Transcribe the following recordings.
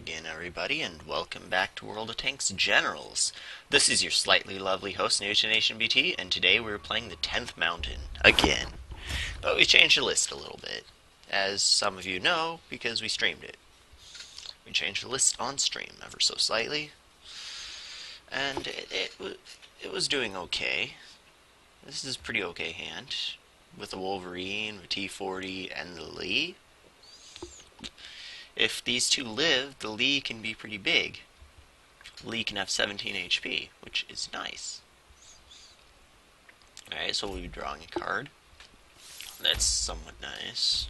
again, everybody, and welcome back to World of Tanks Generals. This is your slightly lovely host, NewtBT, and today we're playing the 10th Mountain again. But we changed the list a little bit, as some of you know, because we streamed it. We changed the list on stream ever so slightly, and it was doing okay. This is a pretty okay hand, with the Wolverine, the T40, and the Lee. If these two live, the Lee can be pretty big. Lee can have 17 HP, which is nice. Alright, so we'll be drawing a card. That's somewhat nice.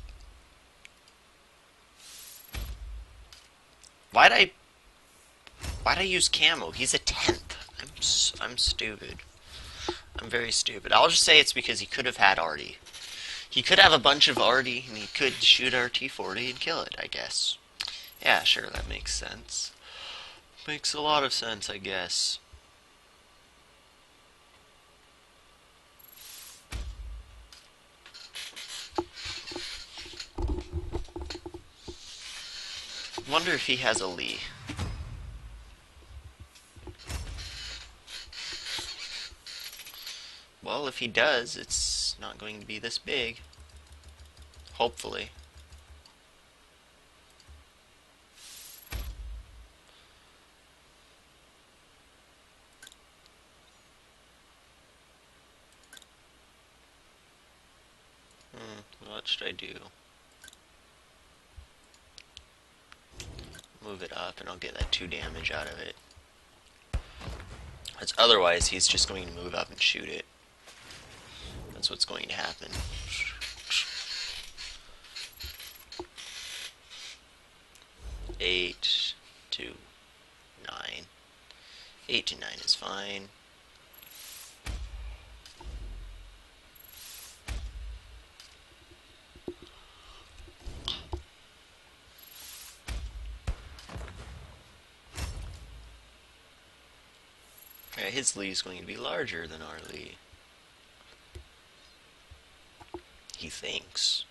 Why'd I use camo? He's a 10th. I'm stupid. I'm very stupid. I'll just say it's because he could have had Artie. He could have a bunch of Artie, and he could shoot our T40 and kill it, I guess. Yeah, sure, that makes sense. Makes a lot of sense, I guess. Wonder if he has a Lee. Well, if he does, it's not going to be this big. Hopefully. What should I do? Move it up and I'll get that 2 damage out of it. Because otherwise he's just going to move up and shoot it. That's what's going to happen. 8 to 9. 8 to 9 is fine. Yeah, his Lee is going to be larger than our Lee. He thinks.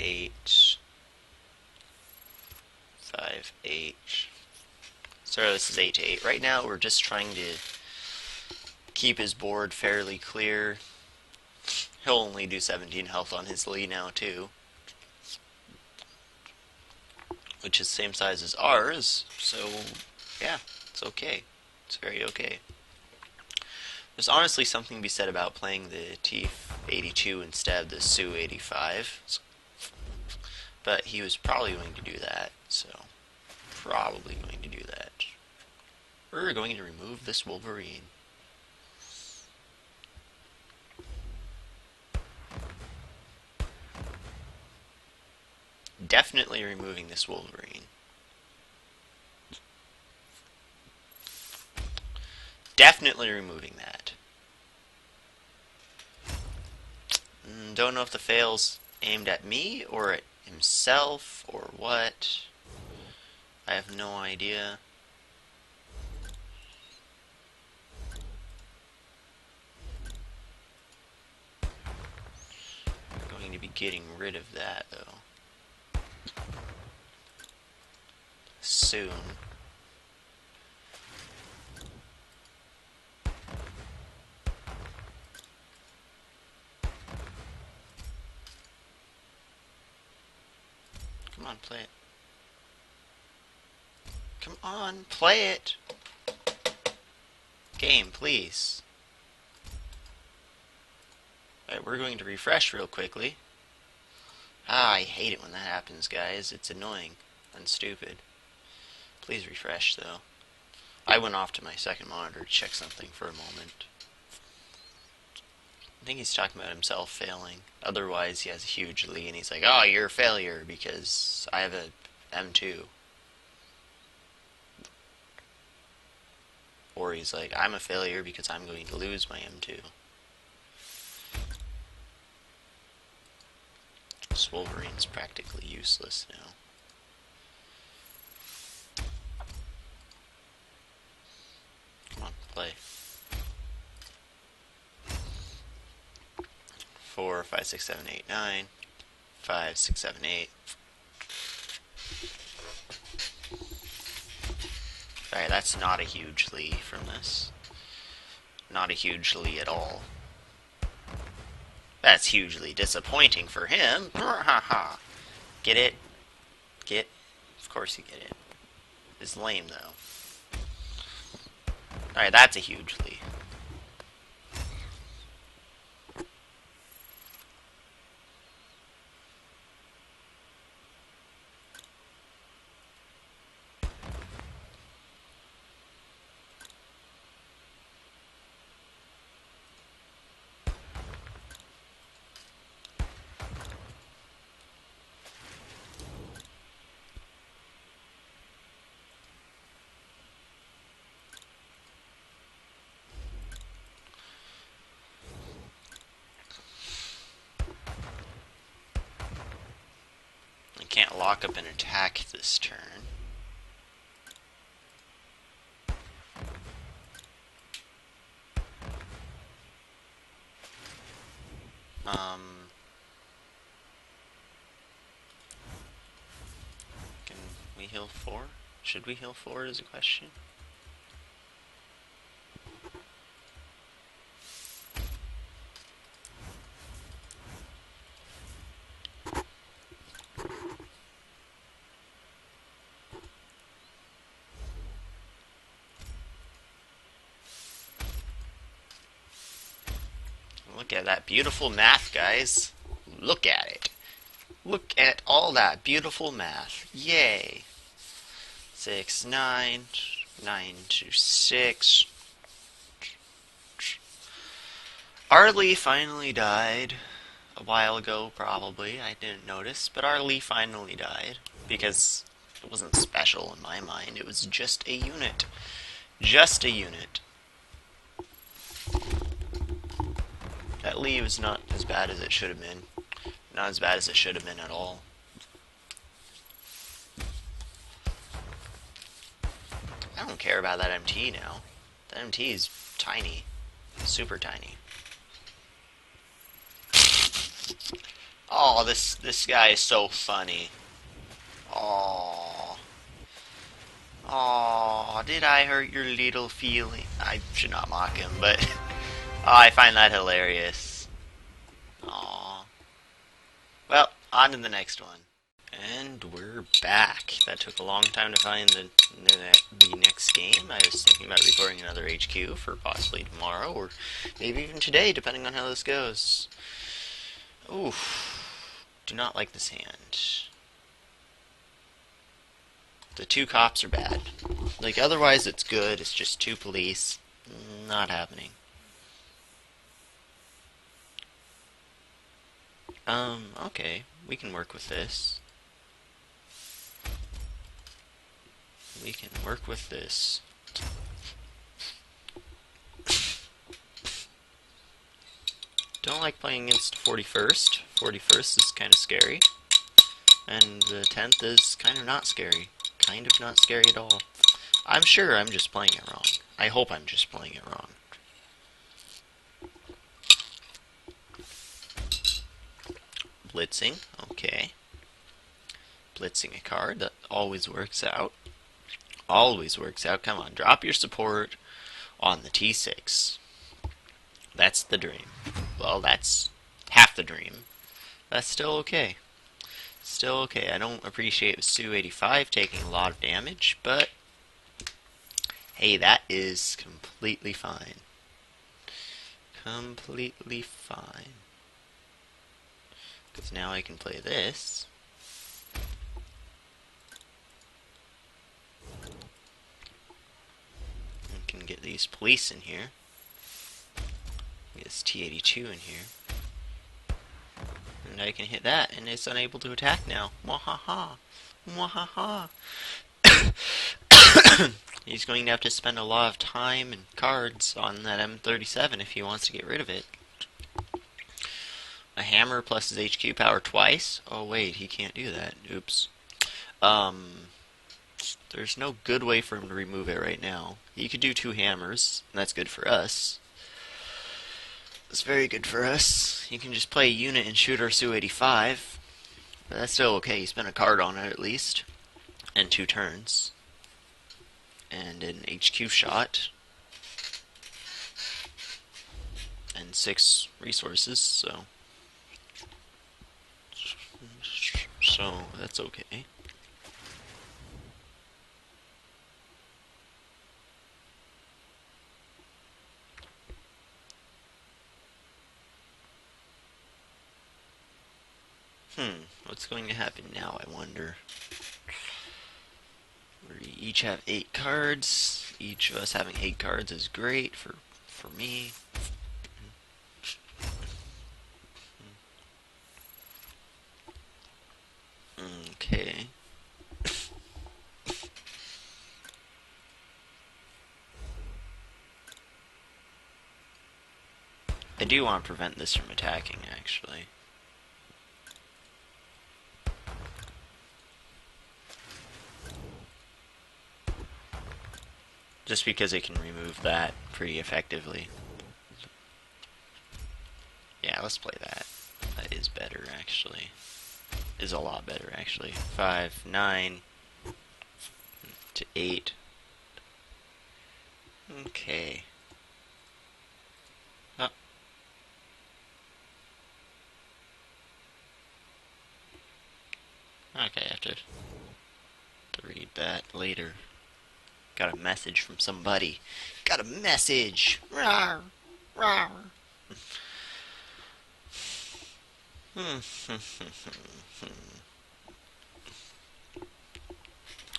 Eight, 5, 8. So this is 8 to 8. Right now we're just trying to keep his board fairly clear. He'll only do 17 health on his Lee now too, which is the same size as ours. So yeah, it's okay. It's very okay. There's honestly something to be said about playing the T82 instead of the Su-85. But he was probably going to do that, so probably going to do that. We're going to remove this Wolverine. Definitely removing this Wolverine. Definitely removing that. Don't know if the fail's aimed at me or at himself or what. I have no idea. We're going to be getting rid of that though. Soon. Come on, play it. Come on, play it! Game, please. Alright, we're going to refresh real quickly. I hate it when that happens, guys. It's annoying and stupid. Please refresh, though. I went off to my second monitor to check something for a moment. I think he's talking about himself failing. Otherwise, he has a huge Lee, and he's like, "Oh, you're a failure because I have a M2." or he's like, I'm a failure because I'm going to lose my M2. This Wolverine's practically useless now. Come on, play. 4, 5, 6, 7, 8, 9. 5, 6, 7, 8. Alright, that's not a huge lead from this. Not a huge lead at all. That's hugely disappointing for him. Ha. Get it? Get? Of course you get it. It's lame though. Alright, that's a huge lead. Can't lock up an attack this turn. Can we heal 4? Should we heal 4 is a question. Look at that beautiful math, guys. Look at it. Look at all that beautiful math. Yay. 6, 9, 9 to 6. Arlie finally died. A while ago, probably. I didn't notice, but Arlie finally died. Because it wasn't special in my mind. It was just a unit. Just a unit. That leave is not as bad as it should have been. Not as bad as it should have been at all. I don't care about that MT now. That MT is tiny. Super tiny. Oh, this guy is so funny. Oh. Oh, did I hurt your little feeling? I should not mock him, but oh, I find that hilarious. Aww. Well, on to the next one. And we're back. That took a long time to find the next game. I was thinking about recording another HQ for possibly tomorrow, or maybe even today, depending on how this goes. Oof. Do not like this hand. The 2 cops are bad. Like, otherwise it's good, it's just 2 police. Not happening. Okay, we can work with this. We can work with this. Don't like playing against 41st. 41st is kind of scary. And the 10th is kind of not scary. Kind of not scary at all. I'm sure I'm just playing it wrong. I hope I'm just playing it wrong. Blitzing, okay. Blitzing a card, that always works out. Always works out. Come on, drop your support on the T6. That's the dream. Well, that's half the dream. That's still okay. Still okay. I don't appreciate Su-85 taking a lot of damage, but hey, that is completely fine. Completely fine. Because now I can play this. I can get these police in here. Get this T-82 in here. And I can hit that, and it's unable to attack now. Mwahaha. Mwahaha. He's going to have to spend a lot of time and cards on that M37 if he wants to get rid of it. A hammer plus his HQ power twice? Oh wait, he can't do that. Oops. There's no good way for him to remove it right now. He could do 2 hammers, and that's good for us. It's very good for us. He can just play a unit and shoot our Su-85. But that's still okay. He spent a card on it at least. And 2 turns. And an HQ shot. And 6 resources, so that's okay. What's going to happen now, I wonder? We each have 8 cards. Each of us having 8 cards is great for me. Okay. I do want to prevent this from attacking, actually. Just because it can remove that pretty effectively. Yeah, let's play that. That is better, actually. Is a lot better, actually. 5, 9 to 8. Okay. Oh. Okay, I have to read that later. Got a message from somebody. Got a message! Rawr! Rawr!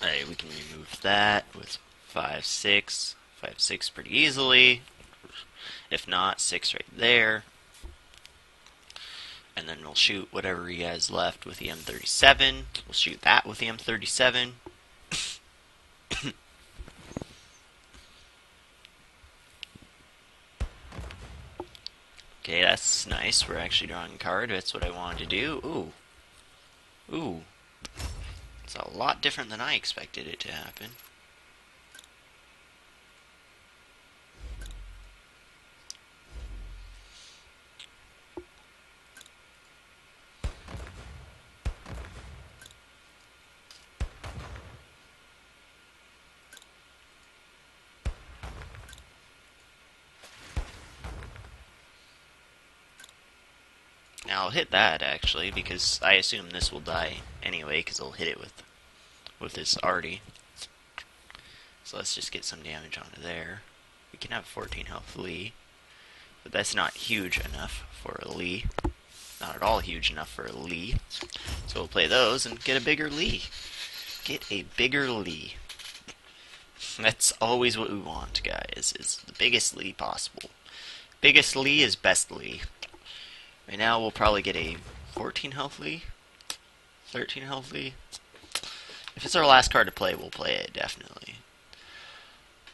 Alright, we can remove that with 5, 6. 5, 6 pretty easily. If not, 6 right there. And then we'll shoot whatever he has left with the M37. We'll shoot that with the M37. Okay, that's nice. We're actually drawing a card. That's what I wanted to do. Ooh. Ooh. It's a lot different than I expected it to happen. Now I'll hit that, actually, because I assume this will die anyway, because I'll hit it with this arty. So let's just get some damage onto there. We can have 14 health Lee, but that's not huge enough for a Lee. Not at all huge enough for a Lee. So we'll play those and get a bigger Lee. Get a bigger Lee. That's always what we want, guys, is the biggest Lee possible. Biggest Lee is best Lee. Right now we'll probably get a 14 health Lee, 13 health Lee. If it's our last card to play, we'll play it, definitely.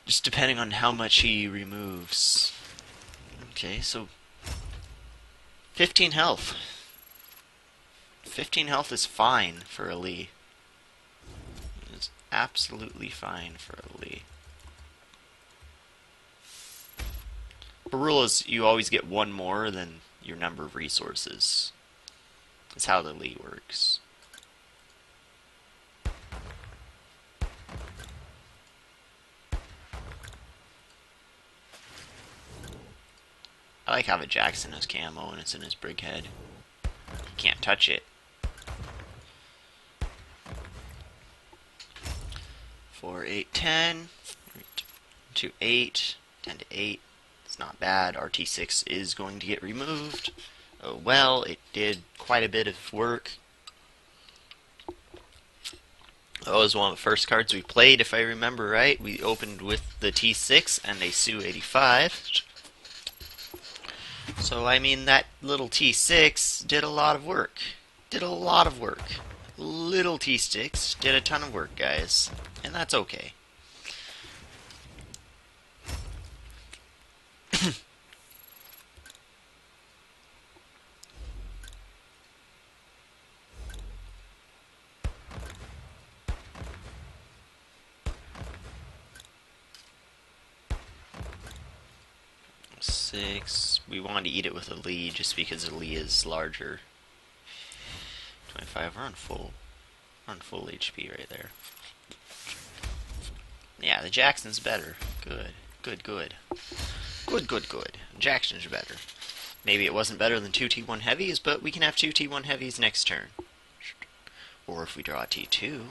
Just depending on how much he removes. Okay, so 15 health. 15 health is fine for a Lee. It's absolutely fine for a Lee. The rule is you always get one more than your number of resources. That's how the Lee works. I like how the Jackson has camo and it's in his brig head. You can't touch it. 4, 8, 10. 2, 8. 10 to 8. It's not bad. RT6 is going to get removed. Oh well, it did quite a bit of work. That was one of the first cards we played, if I remember right. We opened with the T6 and a Su-85. So, I mean, that little T6 did a lot of work. Did a lot of work. Little T6 did a ton of work, guys. And that's okay. 6. We want to eat it with a Lee just because the Lee is larger. 25. We're on full HP right there. Yeah, the Jackson's better. Good. Jackson's better. Maybe it wasn't better than 2 T1 heavies, but we can have 2 T1 heavies next turn. Or if we draw a T2.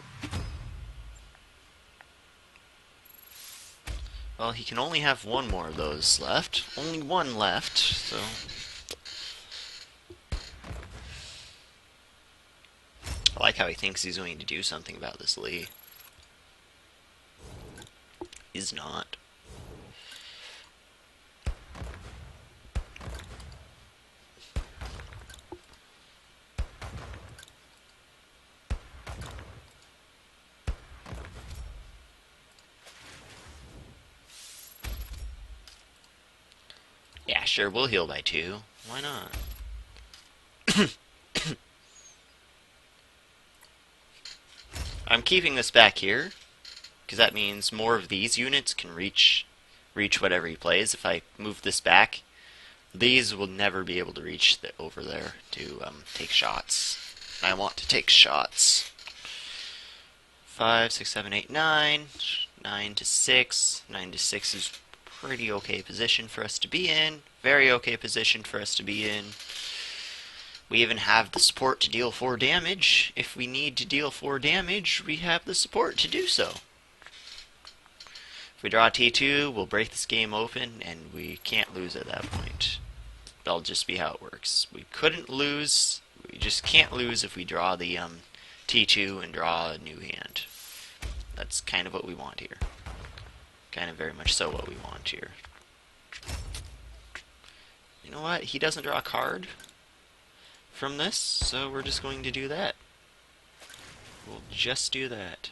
Well, he can only have one more of those left. Only one left, so... I like how he thinks he's going to do something about this Lee. He's not. Yeah, sure, we'll heal by 2. Why not? I'm keeping this back here, because that means more of these units can reach whatever he plays. If I move this back, these will never be able to reach over there to take shots. I want to take shots. 5, 6, 7, 8, 9. 9 to 6. 9 to 6 is pretty okay position for us to be in. Very okay position for us to be in. We even have the support to deal 4 damage. If we need to deal 4 damage, we have the support to do so. If we draw T2, we'll break this game open, and we can't lose at that point. That'll just be how it works. We couldn't lose. We just can't lose if we draw the T2 and draw a new hand. That's kind of what we want here. Kind of very much so what we want here. You know what? He doesn't draw a card from this, so we're just going to do that. We'll just do that.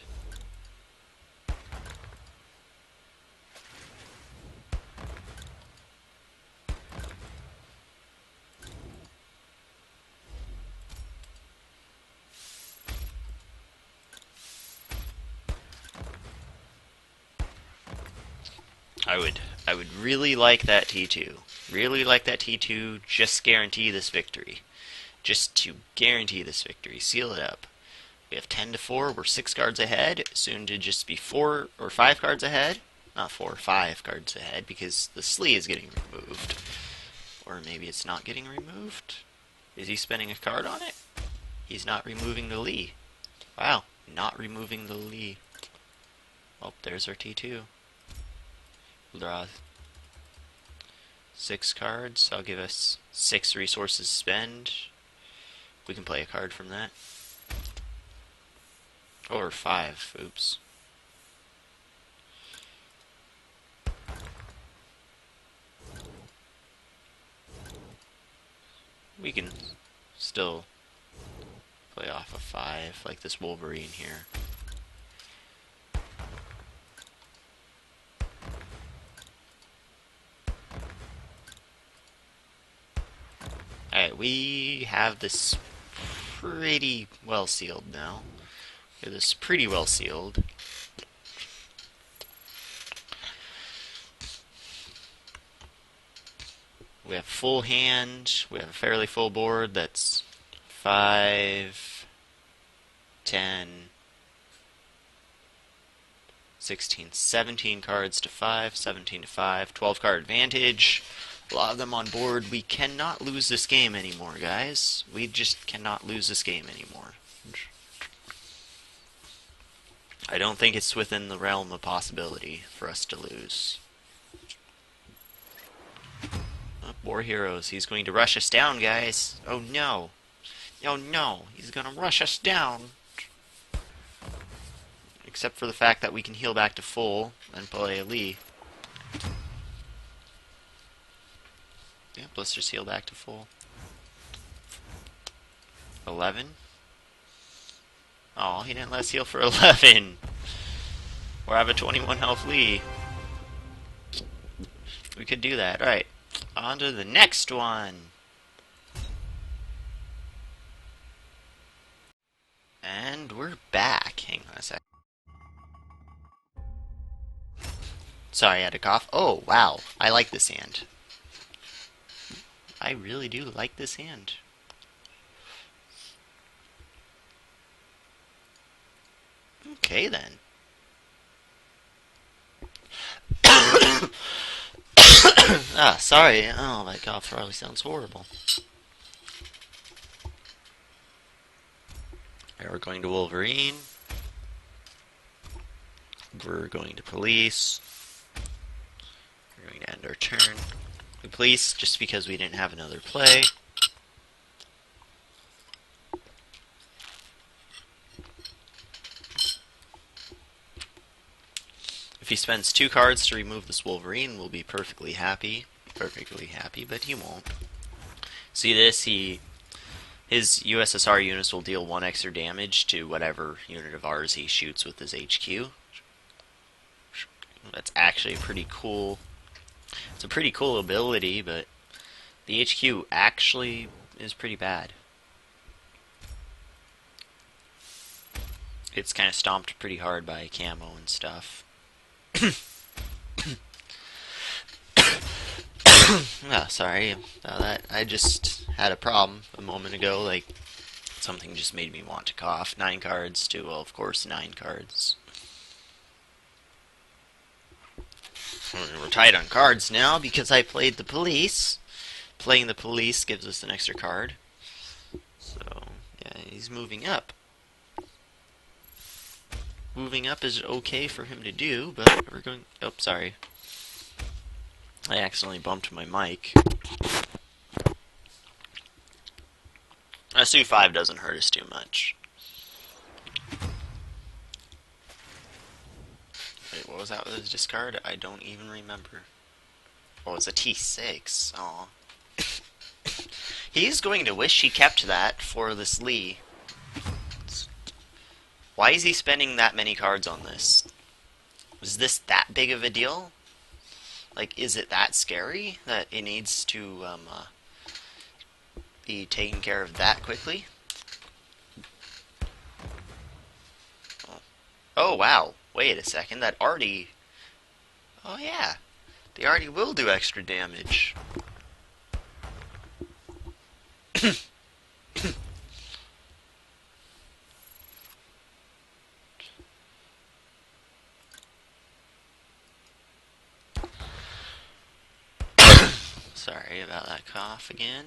I would really like that T2. Really like that T2, just guarantee this victory. Just to guarantee this victory. Seal it up. We have 10 to 4, we're 6 cards ahead, soon to just be 4 or 5 cards ahead. Not 4, 5 cards ahead, because the Slee is getting removed. Or maybe it's not getting removed? Is he spending a card on it? He's not removing the Lee. Wow, not removing the Lee. Oh, there's our T2. We'll draw 6 cards. I'll give us 6 resources to spend. We can play a card from that. Or 5. Oops. We can still play off a 5, like this Wolverine here. Alright, we have this pretty well sealed now. We have this pretty well sealed. We have full hand. We have a fairly full board. That's 5, 10, 16, 17 cards to 5, 17 to 5, 12 card advantage. A lot of them on board. We cannot lose this game anymore, guys. We just cannot lose this game anymore. I don't think it's within the realm of possibility for us to lose. Oh, War Heroes. He's going to rush us down, guys. Oh no. Oh no. He's going to rush us down. Except for the fact that we can heal back to full and play a Lee. Yep, let's just heal back to full. 11. Oh, he didn't let us heal for 11. Or have a 21 health Lee. We could do that. Alright, on to the next one. And we're back. Hang on a sec. Sorry, I had a cough. Oh, wow. I like this hand. I really do like this hand. Okay then. Ah, sorry. Oh my god, probably sounds horrible. Right, we're going to Wolverine. We're going to police. We're going to end our turn. We police just because we didn't have another play. If he spends 2 cards to remove this Wolverine, we'll be perfectly happy. But he won't. See this? His USSR units will deal 1 extra damage to whatever unit of ours he shoots with his HQ. That's actually pretty cool. It's a pretty cool ability, but the HQ actually is pretty bad. It's kind of stomped pretty hard by camo and stuff. Oh, sorry about that. I just had a problem a moment ago. Like, something just made me want to cough. 9 cards to, well, of course, 9 cards. We're tight on cards now because I played the police. Playing the police gives us an extra card. So, yeah, he's moving up. Moving up is okay for him to do, but we're going... Oh, sorry. I accidentally bumped my mic. SU5 doesn't hurt us too much. Wait, what was that with his discard? I don't even remember. Oh, it's a T6. Aw. He's going to wish he kept that for this Lee. Why is he spending that many cards on this? Was this that big of a deal? Like, is it that scary that it needs to be taken care of that quickly? Oh, wow. Wait a second. That Artie... Oh, yeah. The Artie will do extra damage. Sorry about that cough again.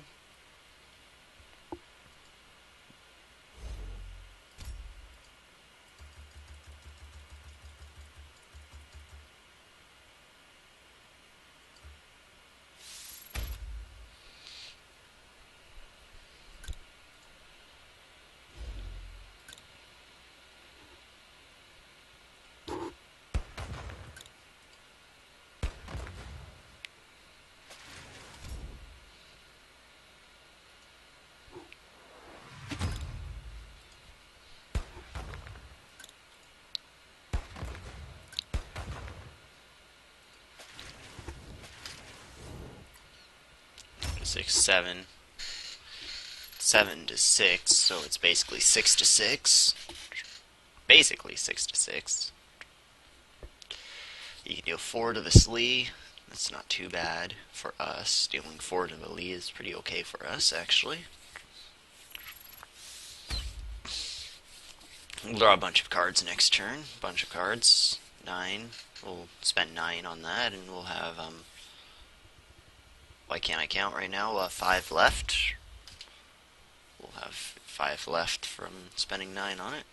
Six, 7. 7 to 6, so it's basically 6 to 6. Basically 6 to 6. You can deal 4 to the Lee. That's not too bad for us. Dealing 4 to the Lee is pretty okay for us, actually. We'll draw a bunch of cards next turn. Bunch of cards. 9. We'll spend 9 on that, and we'll have, why can't I count right now? We'll have 5 left. We'll have 5 left from spending 9 on it.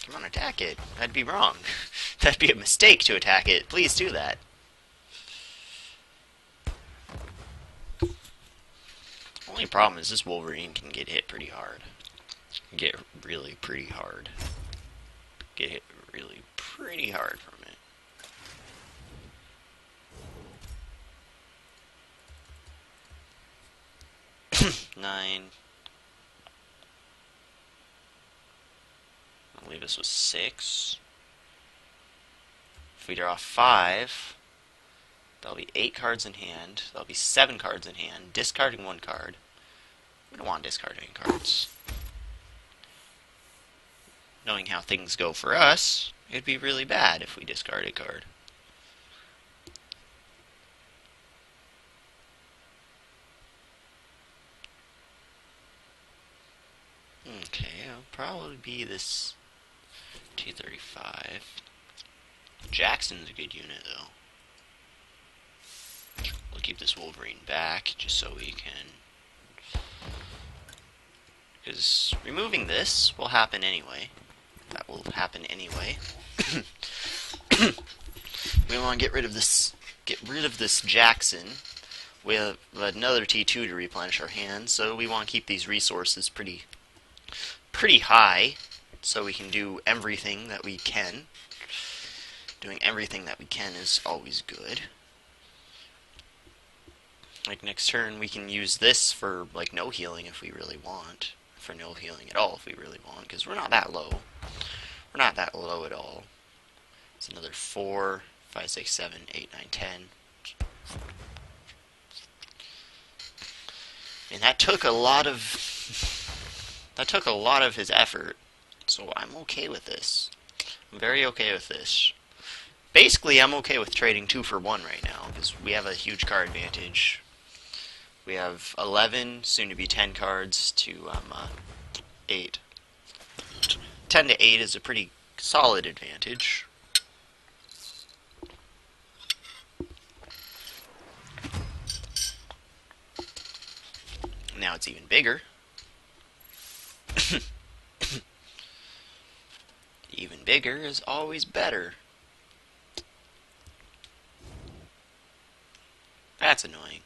Come on, attack it. That'd be wrong. That'd be a mistake to attack it. Please do that. Only problem is this Wolverine can get hit pretty hard. Get really pretty hard. Get hit really pretty hard from it. Nine. I'll leave us with 6. If we draw 5, that'll be 8 cards in hand. That'll be 7 cards in hand. Discarding 1 card. We don't want discarding cards. Knowing how things go for us, it'd be really bad if we discard a card. Okay, it'll probably be this T-35. Jackson's a good unit, though. We'll keep this Wolverine back, just so we can... Because removing this will happen anyway. That will happen anyway. We want to get rid of this Jackson. We have another T2 to replenish our hands, so we want to keep these resources pretty high, so we can do everything that we can. Doing everything that we can is always good. Like next turn, we can use this for like no healing if we really want. For no healing at all if we really want, because we're not that low. We're not that low at all. It's another 4, 5, 6, 7, 8, 9, 10. And that took a lot of his effort. So I'm okay with this. I'm very okay with this. Basically, I'm okay with trading 2 for 1 right now, because we have a huge card advantage. We have 11, soon to be 10 cards to 8. 10 to 8 is a pretty solid advantage. Now it's even bigger. Even bigger is always better. That's annoying.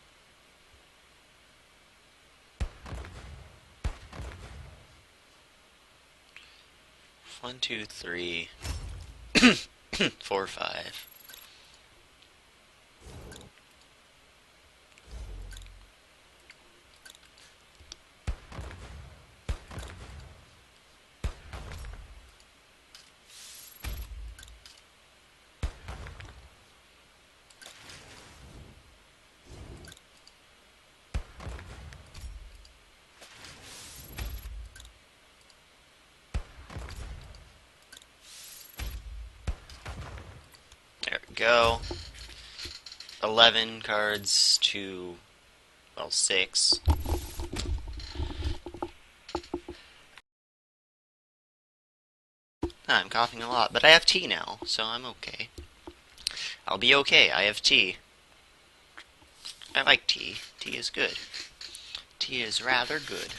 One, two, three, 4, 5. There we go. 11 cards to, well, 6. I'm coughing a lot, but I have tea now, so I'm okay. I'll be okay, I have tea. I like tea. Tea is good. Tea is rather good.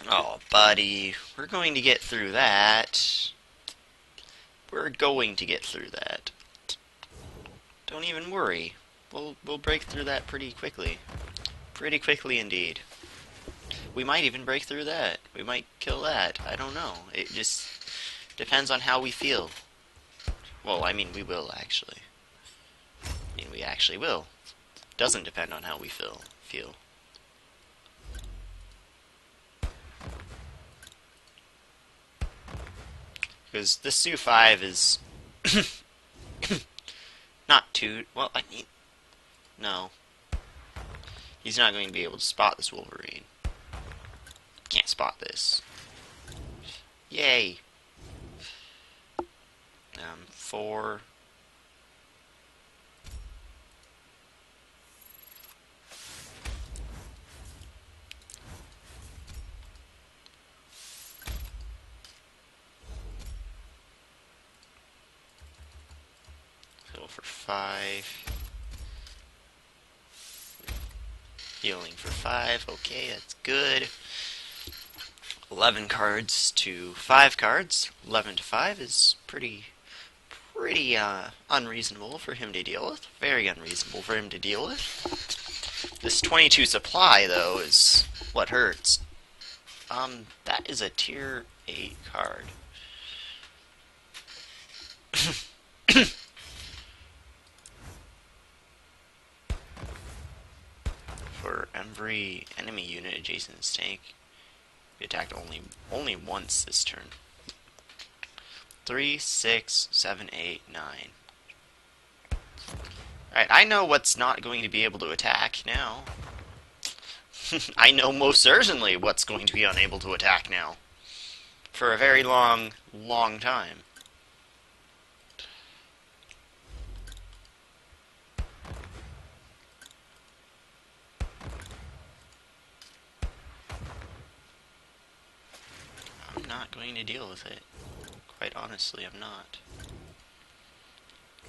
Oh, buddy. We're going to get through that. We're going to get through that. Don't even worry. We'll break through that pretty quickly. Pretty quickly indeed. We might even break through that. We might kill that. I don't know. It just depends on how we feel. Well, I mean, we will, actually. I mean, we actually will. Doesn't depend on how we feel. Because this Su-5 is not too... Well, I mean... No. He's not going to be able to spot this Wolverine. Can't spot this. Yay! 4... Heal for 5. Healing for 5. Okay, that's good. 11 cards to 5 cards. 11 to 5 is pretty unreasonable for him to deal with. Very unreasonable for him to deal with. This 22 supply, though, is what hurts. That is a tier 8 card. For every enemy unit adjacent to this tank, be attacked only once this turn. 3, 6, 7, 8, 9. Alright, I know what's not going to be able to attack now. I know most certainly what's going to be unable to attack now. For a very long time. not going to deal with it. Quite honestly, I'm not.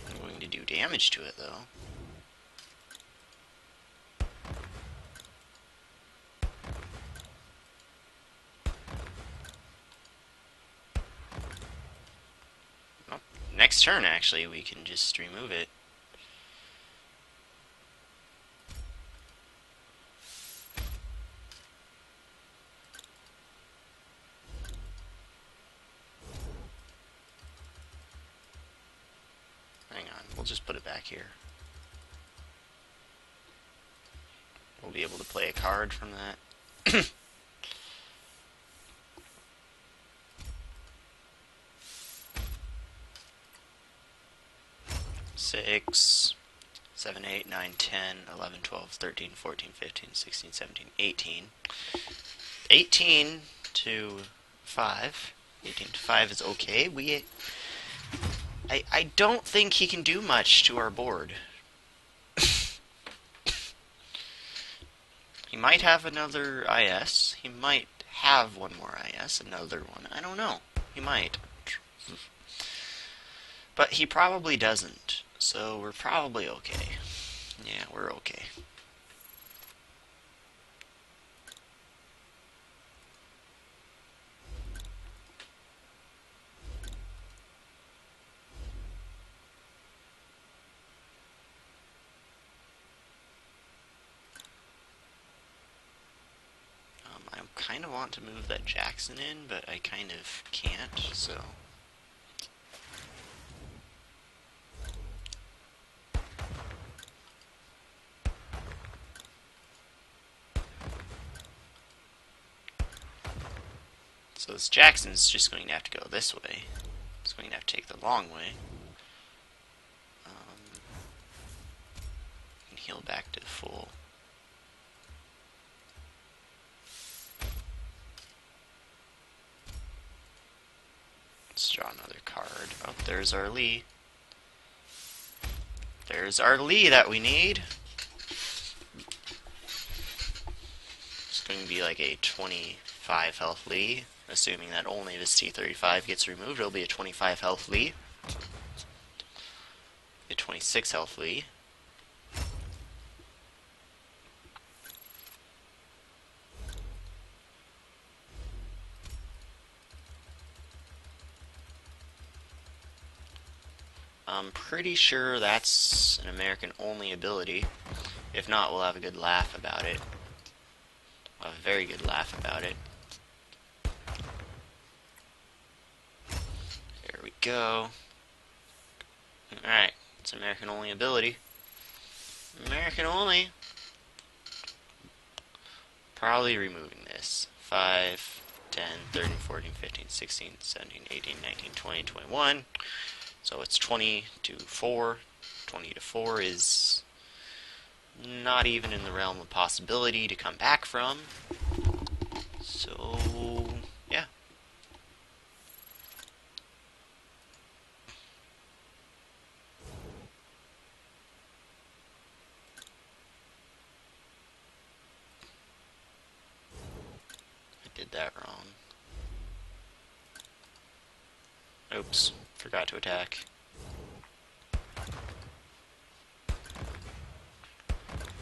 I'm going to do damage to it, though. Well, next turn, actually, we can just remove it. Hang on, we'll just put it back here. We'll be able to play a card from that. 6, 7, 8, 9, 10, 11, 12, 13, 14, 15, 16, 17, 18. 18 to 5. 18 to 5 is okay. I don't think he can do much to our board. He might have another IS. He might have one more IS, another one. I don't know. He might. But he probably doesn't. So we're probably okay. Yeah, we're okay. I kind of want to move that Jackson in, but I kind of can't, so... So this Jackson's just going to have to go this way. It's going to have to take the long way. And heal back to full. Let's draw another card. Oh, there's our Lee. There's our Lee that we need. It's going to be like a 25 health Lee. Assuming that only this T-35 gets removed, it'll be a 25 health Lee. A 26 health Lee. I'm pretty sure that's an American-only ability. If not, we'll have a good laugh about it. We'll have a very good laugh about it. There we go. Alright, it's American-only ability. American-only. Probably removing this. 5, 10, 13, 14, 15, 16, 17, 18, 19, 20, 21. So it's 20 to 4. 20 to 4 is not even in the realm of possibility to come back from. So, yeah. I did that wrong. Oops, forgot to attack.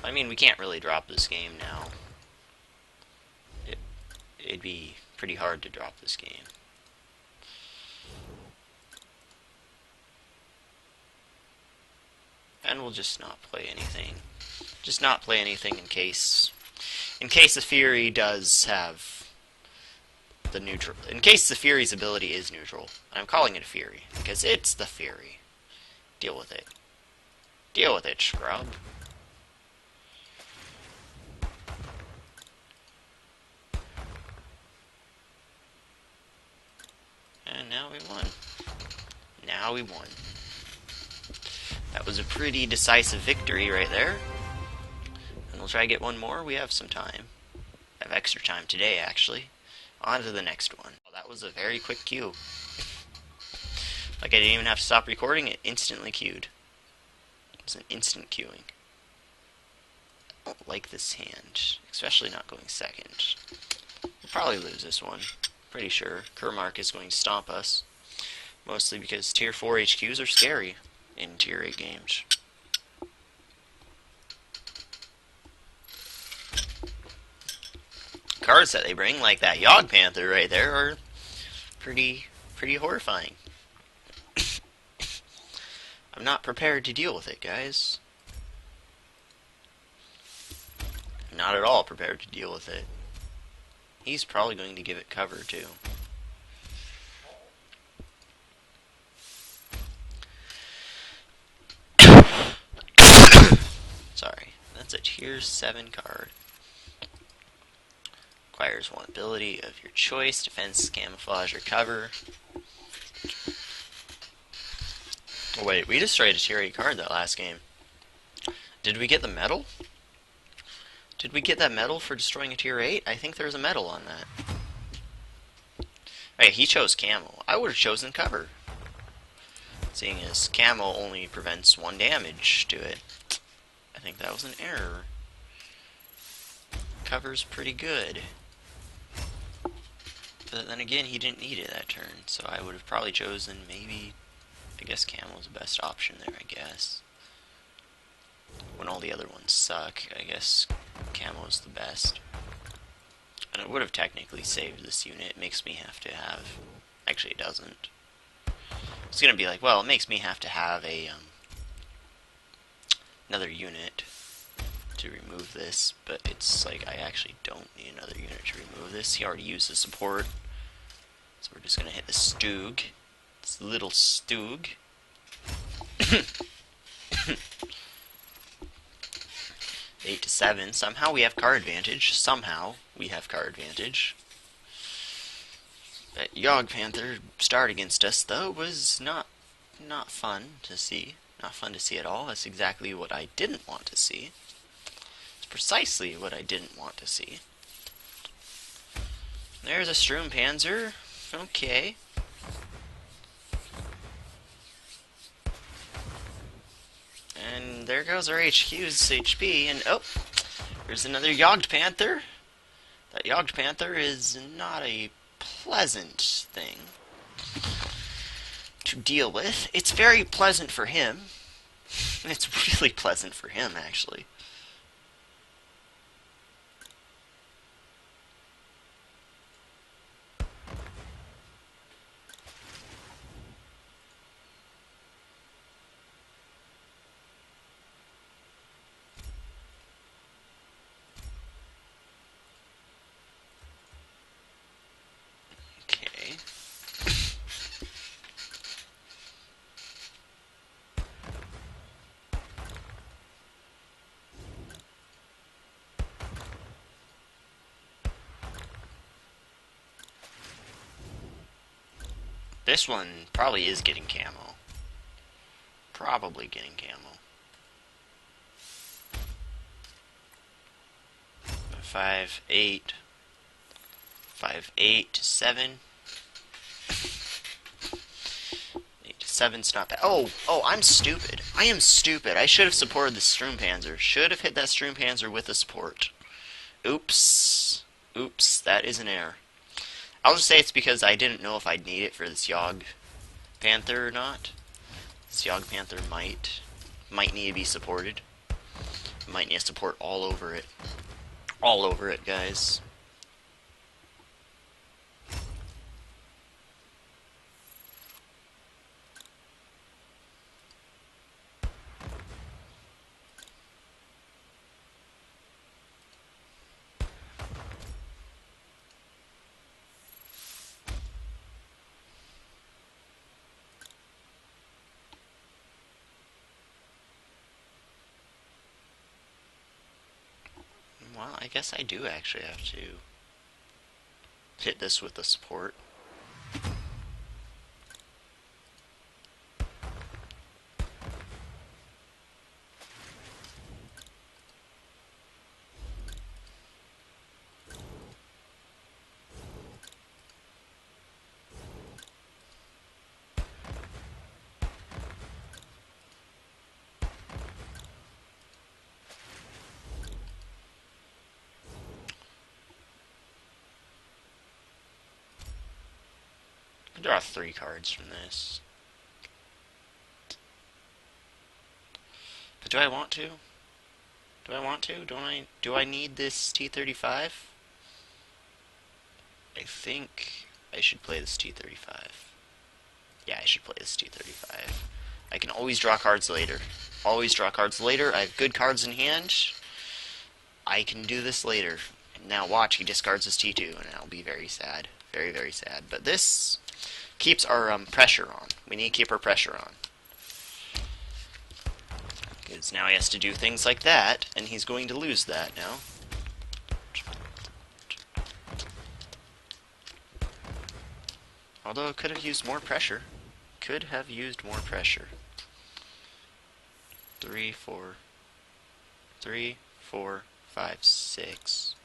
I mean, we can't really drop this game now. It'd be pretty hard to drop this game. And we'll just not play anything. Just not play anything in case the Fury does have the neutral. In case the Fury's ability is neutral. I'm calling it a Fury because it's the Fury. Deal with it. Deal with it, scrub. And now we won. Now we won. That was a pretty decisive victory right there. And we'll try to get one more. We have some time. I have extra time today, actually. On to the next one. Well, that was a very quick queue. Like I didn't even have to stop recording, it instantly queued. It was an instant queuing. I don't like this hand, especially not going second. We'll probably lose this one. Pretty sure Kermark is going to stomp us. Mostly because Tier 4 HQs are scary in Tier 8 games. Cards that they bring, like that Yogg Panther right there, are pretty horrifying. I'm not prepared to deal with it, guys. Not at all prepared to deal with it. He's probably going to give it cover, too. Sorry. That's a Tier 7 card. Acquires one ability of your choice. Defense, camouflage, or cover. Oh, wait, we destroyed a Tier 8 card that last game. Did we get the medal? Did we get that medal for destroying a Tier 8? I think there's a medal on that. Hey, he chose camo. I would have chosen cover. Seeing as camo only prevents 1 damage to it. I think that was an error. Cover's pretty good. But then again, he didn't need it that turn, so I would have probably chosen maybe... I guess camo's the best option there, I guess. When all the other ones suck, I guess camo's the best. And it would have technically saved this unit. It makes me have to have... Actually, it doesn't. It's gonna be like, well, it makes me have to have a, another unit to remove this, but it's like, I actually don't need another unit to remove this. He already used the support. So we're just gonna hit the Stoog. This little Stoog. 8 to 7. Somehow we have card advantage. Somehow we have card advantage. That Yogg Panther start against us, though, was not fun to see. Not fun to see at all. That's exactly what I didn't want to see. It's precisely what I didn't want to see. There's a Sturmpanzer. Okay. And there goes our HQ's HP, and oh, there's another Yogg Panther. That Yogg Panther is not a pleasant thing to deal with. It's very pleasant for him. It's really pleasant for him, actually. This one probably is getting camo. Probably getting camo. 5, 8. 5, 8 to 7. 8 to 7's not bad. Oh, I'm stupid. I am stupid. I should have supported the Sturmpanzer. Should have hit that Sturmpanzer with a support. Oops. Oops, that is an error. I'll just say it's because I didn't know if I'd need it for this Yogg Panther or not. This Yogg Panther might need to be supported. Might need support all over it. All over it, guys. Well, I guess I do actually have to hit this with the support. Could draw 3 cards from this. But do I want to? Do I want to? Do I need this T35? I think I should play this T35. Yeah, I should play this T35. I can always draw cards later. Always draw cards later. I have good cards in hand. I can do this later. Now watch, he discards his T2, and I'll be very sad. Very, very sad. But this keeps our pressure on. We need to keep our pressure on. Because now he has to do things like that, and he's going to lose that now. Although it could have used more pressure. Could have used more pressure. 3, 4, 5, 6.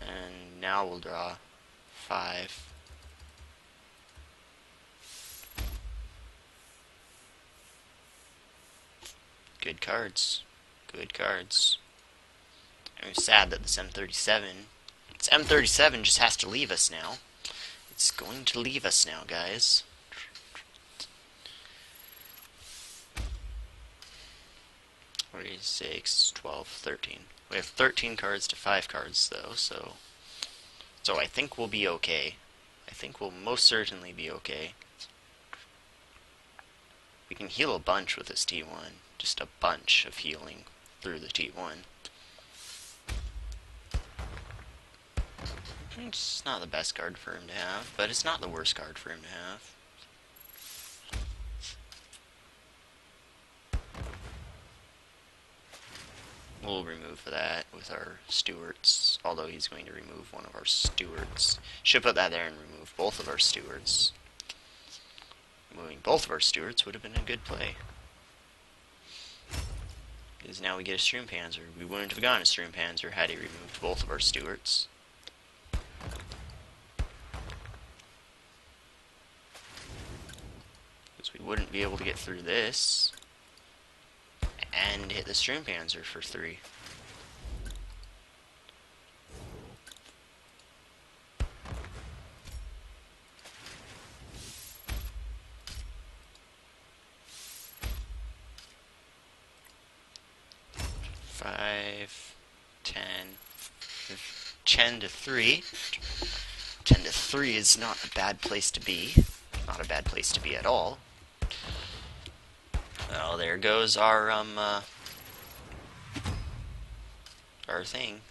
And now we'll draw 5. Good cards. Good cards. I'm sad that this M37... This M37 just has to leave us now. It's going to leave us now, guys. Three, 6, 12, 13. We have 13 cards to 5 cards, though, so I think we'll be okay. I think we'll most certainly be okay. We can heal a bunch with this T1. Just a bunch of healing through the T1. It's not the best card for him to have, but it's not the worst card for him to have. We'll remove that with our stewards, although he's going to remove one of our stewards. Should put that there and remove both of our stewards. Removing both of our stewards would have been a good play. Because now we get a Sturmpanzer. We wouldn't have gotten a Sturmpanzer had he removed both of our stewards. Because we wouldn't be able to get through this and hit the Sturmpanzer for 3. Five, 10 to 3. 10 to 3 is not a bad place to be. Not a bad place to be at all. Well, there goes our thing.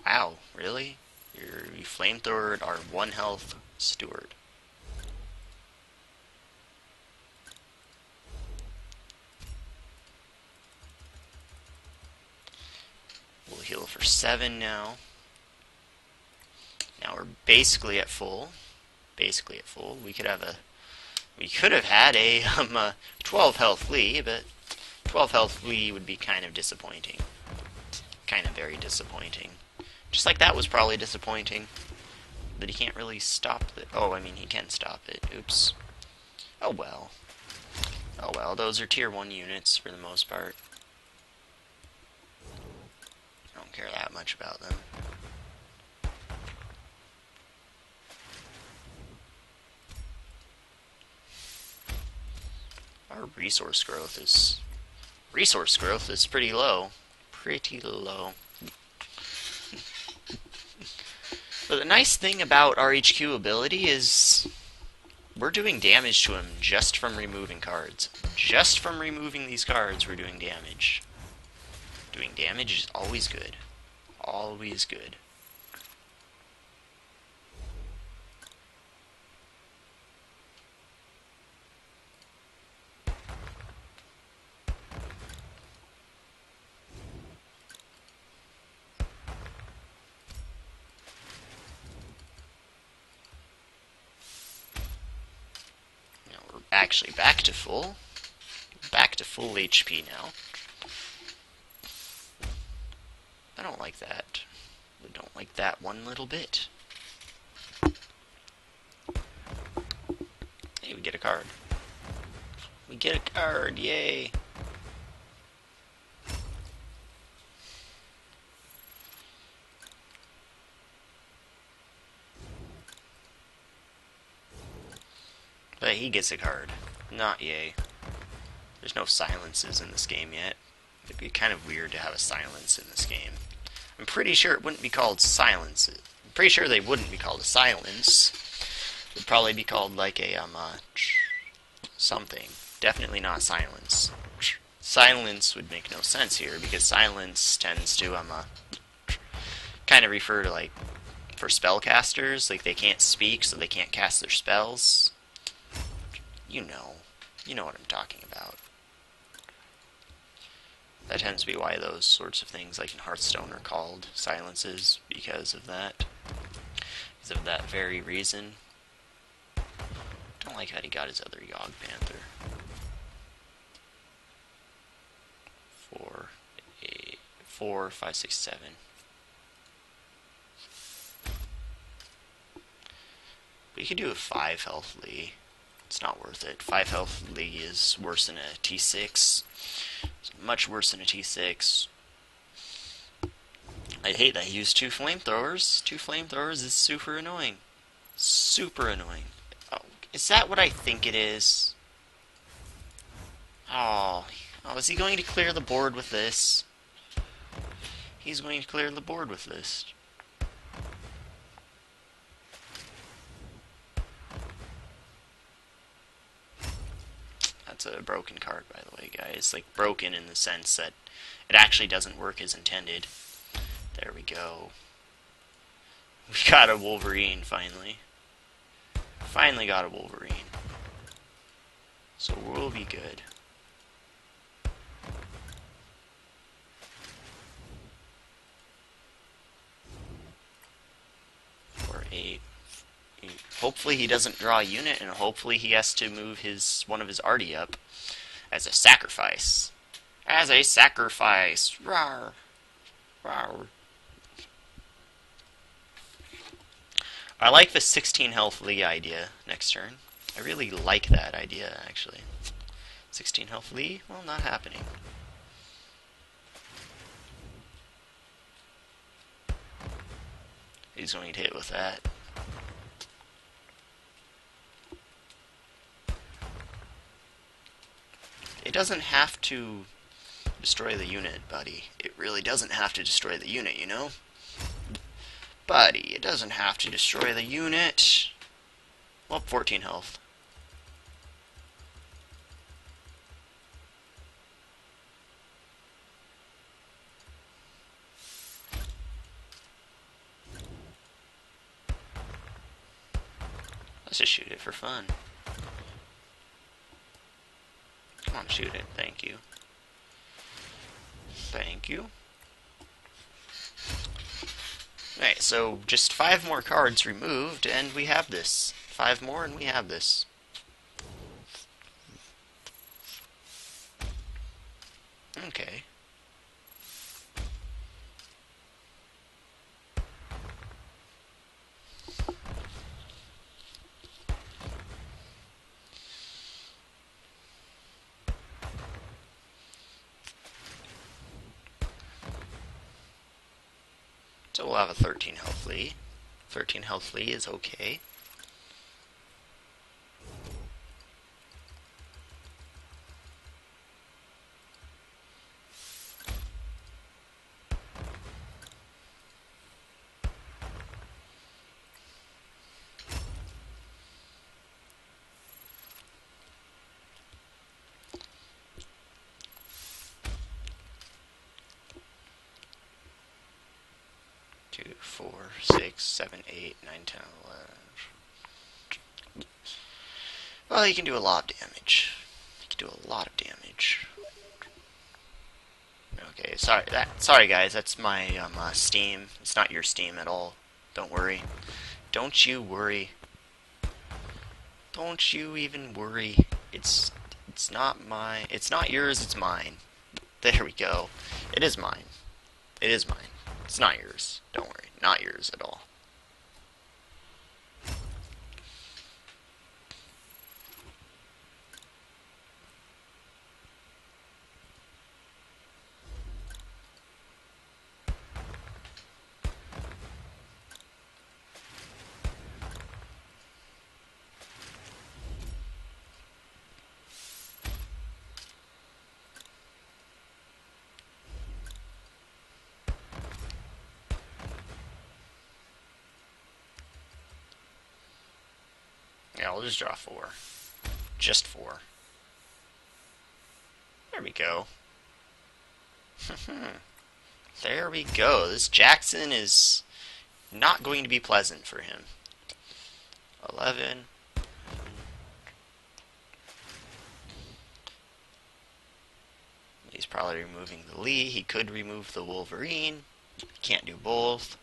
Wow, really? You flamethrowered our 1 health steward. We'll heal for 7 now. Now we're basically at full. Basically at full. We could have had a 12 health Lee, but 12 health Lee would be kind of disappointing. Kind of very disappointing. Just like that was probably disappointing. But he can't really stop it. Oh, I mean, he can stop it. Oops. Oh well. Oh well, those are tier 1 units for the most part. I don't care that much about them. Our resource growth is pretty low. Pretty low. But the nice thing about our HQ ability is we're doing damage to him just from removing cards. Just from removing these cards, we're doing damage. Doing damage is always good. Always good. Now we're actually back to full. Back to full HP now. I don't like that. I don't like that one little bit. Hey, we get a card. We get a card, yay! But he gets a card. Not yay. There's no silences in this game yet. It'd be kind of weird to have a silence in this game. I'm pretty sure it wouldn't be called silence. I'm pretty sure they wouldn't be called a silence. It would probably be called like a, something. Definitely not silence. Silence would make no sense here, because silence tends to, kind of refer to, like, for spellcasters, like they can't speak, so they can't cast their spells. You know what I'm talking about. That tends to be why those sorts of things, like in Hearthstone, are called silences, because of that. Because of that very reason. Don't like how he got his other Yogg Panther. 4, 5, 6, 7. But you could do a 5 health Lee. It's not worth it. 5 health Lee is worse than a T6. It's much worse than a T6. I hate that he used 2 flamethrowers. 2 flamethrowers is super annoying. Super annoying. Oh, is that what I think it is? Oh, is he going to clear the board with this? He's going to clear the board with this. That's a broken card, by the way, guys. Like, broken in the sense that it actually doesn't work as intended. There we go. We got a Wolverine, finally. Finally got a Wolverine. So we'll be good. 4, 8. Hopefully he doesn't draw a unit, and hopefully he has to move one of his arty up as a sacrifice. As a sacrifice. Rawr. Rawr. I like the 16 health Lee idea next turn. I really like that idea, actually. 16 health Lee? Well, not happening. He's going to hit with that. It doesn't have to destroy the unit, buddy. It really doesn't have to destroy the unit, you know? Buddy, it doesn't have to destroy the unit. Well, 14 health. Let's just shoot it for fun. Come on, shoot it. Thank you. Thank you. Alright, so just 5 more cards removed, and we have this. 5 more, and we have this. Okay. So we'll have a 13 health Lee. 13 health Lee is okay. Two, 4, 6, 7, 8, 9, 10, 11. Well, you can do a lot of damage. You can do a lot of damage. Okay, sorry guys, that's my Steam. It's not your Steam at all. Don't worry. Don't you worry. Don't you even worry. It's not yours, it's mine. There we go. It is mine. It is mine. It's not yours. Don't worry. Not yours at all. Yeah, we'll just draw 4. Just 4. There we go. There we go. This Jackson is not going to be pleasant for him. 11. He's probably removing the Lee. He could remove the Wolverine. Can't do both.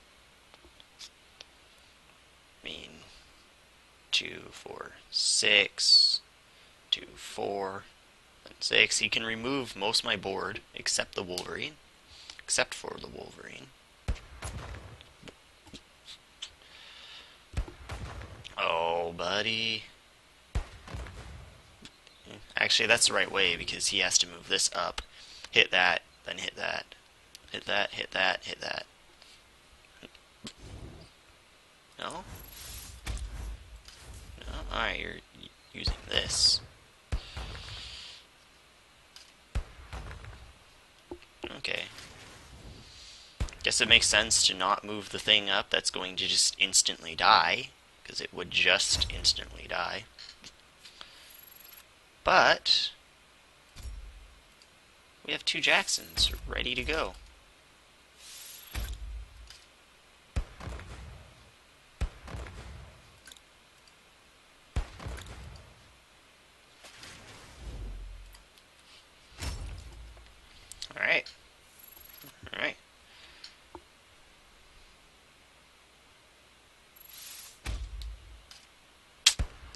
I mean, 2, 4, 6, 2, 4, and 6. He can remove most of my board except the Wolverine. Except for the Wolverine. Oh, buddy. Actually, that's the right way because he has to move this up. Hit that, then hit that. Hit that, hit that, hit that. No? No? Alright, you're using this. Okay. Guess it makes sense to not move the thing up that's going to just instantly die, because it would just instantly die. But we have 2 Jacksons ready to go. Alright. Alright.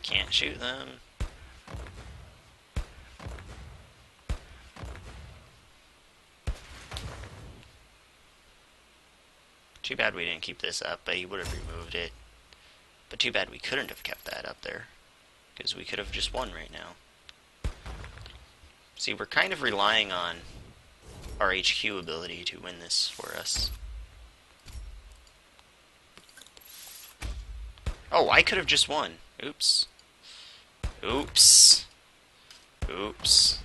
Can't shoot them. Too bad we didn't keep this up, but he would have removed it. But too bad we couldn't have kept that up there, because we could have just won right now. See, we're kind of relying on our HQ ability to win this for us. Oh, I could have just won. Oops. Oops. Oops.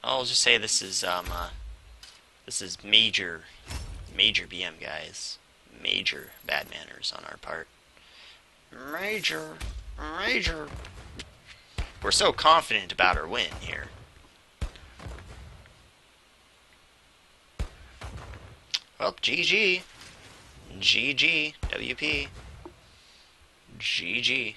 I'll just say this is major BM, guys. Major bad manners on our part. Major. We're so confident about our win here. Well, GG. GG. WP. GG.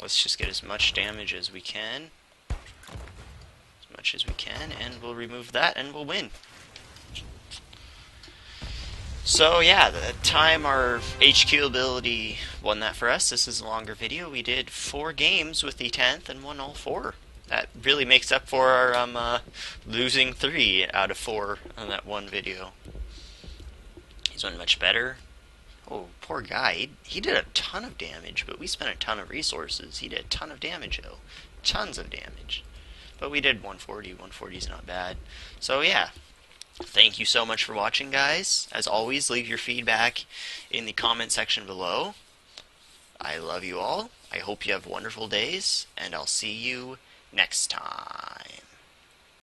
Let's just get as much damage as we can. As much as we can, and we'll remove that, and we'll win. So yeah, the time our HQ ability won that for us. This is a longer video. We did 4 games with the 10th and won all 4. That really makes up for our losing 3 out of 4 on that one video. He's doing much better. Oh, poor guy. He did a ton of damage, but we spent a ton of resources. He did a ton of damage, though. Tons of damage. But we did 140. 140 is not bad. So, yeah. Thank you so much for watching, guys. As always, leave your feedback in the comment section below. I love you all. I hope you have wonderful days, and I'll see you next time.